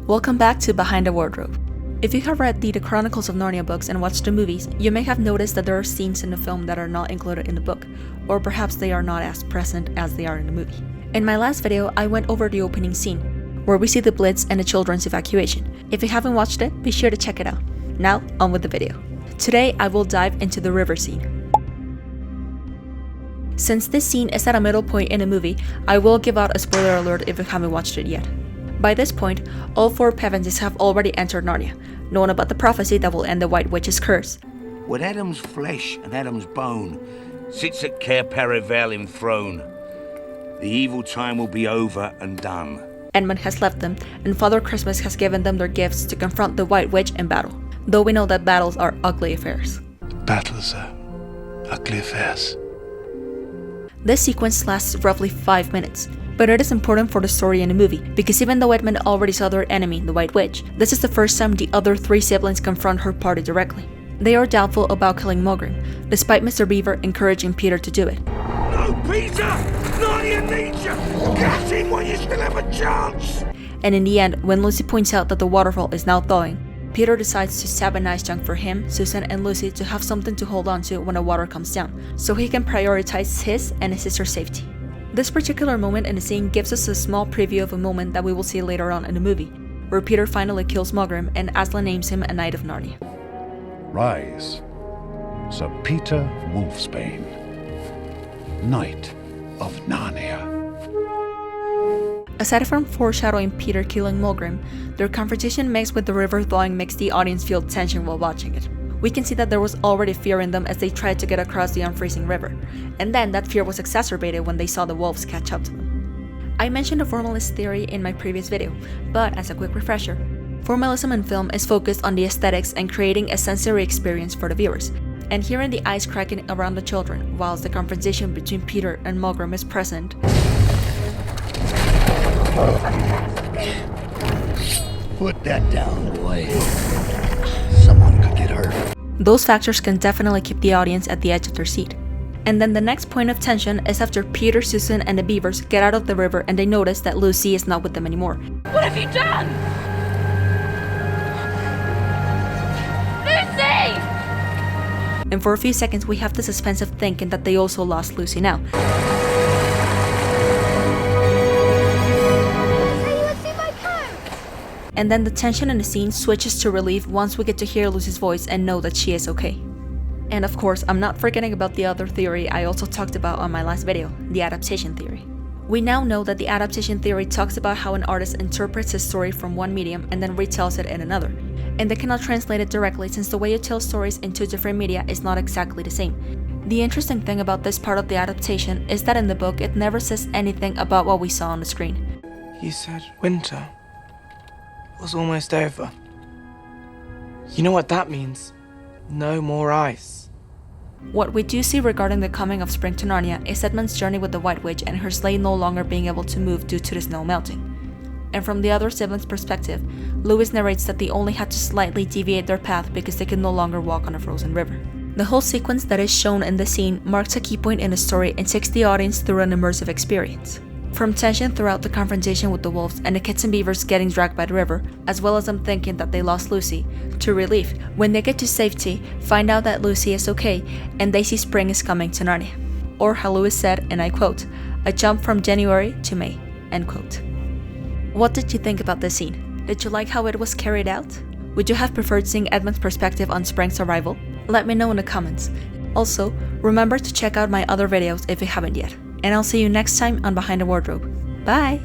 Welcome back to Behind the Wardrobe. If you have read the Chronicles of Narnia books and watched the movies, you may have noticed that there are scenes in the film that are not included in the book, or perhaps they are not as present as they are in the movie. In my last video, I went over the opening scene, where we see the Blitz and the children's evacuation. If you haven't watched it, be sure to check it out. Now, on with the video. Today, I will dive into the river scene. Since this scene is at a middle point in the movie, I will give out a spoiler alert if you haven't watched it yet. By this point, all four Pevenses have already entered Narnia, knowing about the prophecy that will end the White Witch's curse. With Adam's flesh and Adam's bone sits at Cair Paravel enthroned. The evil time will be over and done. Edmund has left them, and Father Christmas has given them their gifts to confront the White Witch in battle, though we know that battles are ugly affairs. Battles are ugly affairs. This sequence lasts roughly 5 minutes, but it is important for the story in the movie, because even though Edmund already saw their enemy, the White Witch, this is the first time the other three siblings confront her party directly. They are doubtful about killing Mulgrim, despite Mr. Beaver encouraging Peter to do it. No, Peter! Narnia needs you! Catch him while you still have a chance! And in the end, when Lucy points out that the waterfall is now thawing, Peter decides to stab a nice chunk for him, Susan, and Lucy to have something to hold on to when the water comes down, so he can prioritize his and his sister's safety. This particular moment in the scene gives us a small preview of a moment that we will see later on in the movie, where Peter finally kills Mulgrim and Aslan names him a Knight of Narnia. Rise, Sir Peter Wolfsbane, Knight of Narnia. Aside from foreshadowing Peter killing Mulgrim, their confrontation mixed with the river thawing makes the audience feel tension while watching it. We can see that there was already fear in them as they tried to get across the unfreezing river, and then that fear was exacerbated when they saw the wolves catch up to them. I mentioned the formalist theory in my previous video, but as a quick refresher, formalism in film is focused on the aesthetics and creating a sensory experience for the viewers, and hearing the ice cracking around the children whilst the confrontation between Peter and Mulgrim is present. Put that down, boy. Someone could get hurt. Those factors can definitely keep the audience at the edge of their seat. And then the next point of tension is after Peter, Susan, and the Beavers get out of the river and they notice that Lucy is not with them anymore. What have you done? Lucy! And for a few seconds we have the suspense of thinking that they also lost Lucy now. And then the tension in the scene switches to relief once we get to hear Lucy's voice and know that she is okay. And of course, I'm not forgetting about the other theory I also talked about on my last video, the adaptation theory. We now know that the adaptation theory talks about how an artist interprets a story from one medium and then retells it in another. And they cannot translate it directly since the way you tell stories in two different media is not exactly the same. The interesting thing about this part of the adaptation is that in the book it never says anything about what we saw on the screen. You said winter was almost over. You know what that means? No more ice. What we do see regarding the coming of spring to Narnia is Edmund's journey with the White Witch and her sleigh no longer being able to move due to the snow melting. And from the other siblings' perspective, Lewis narrates that they only had to slightly deviate their path because they could no longer walk on a frozen river. The whole sequence that is shown in the scene marks a key point in the story and takes the audience through an immersive experience. From tension throughout the confrontation with the wolves and the kids and beavers getting dragged by the river, as well as them thinking that they lost Lucy, to relief when they get to safety, find out that Lucy is okay, and they see spring is coming to Narnia. Or how Lewis said, and I quote, "A jump from January to May," end quote. What did you think about this scene? Did you like how it was carried out? Would you have preferred seeing Edmund's perspective on spring's arrival? Let me know in the comments. Also, remember to check out my other videos if you haven't yet. And I'll see you next time on Behind the Wardrobe. Bye!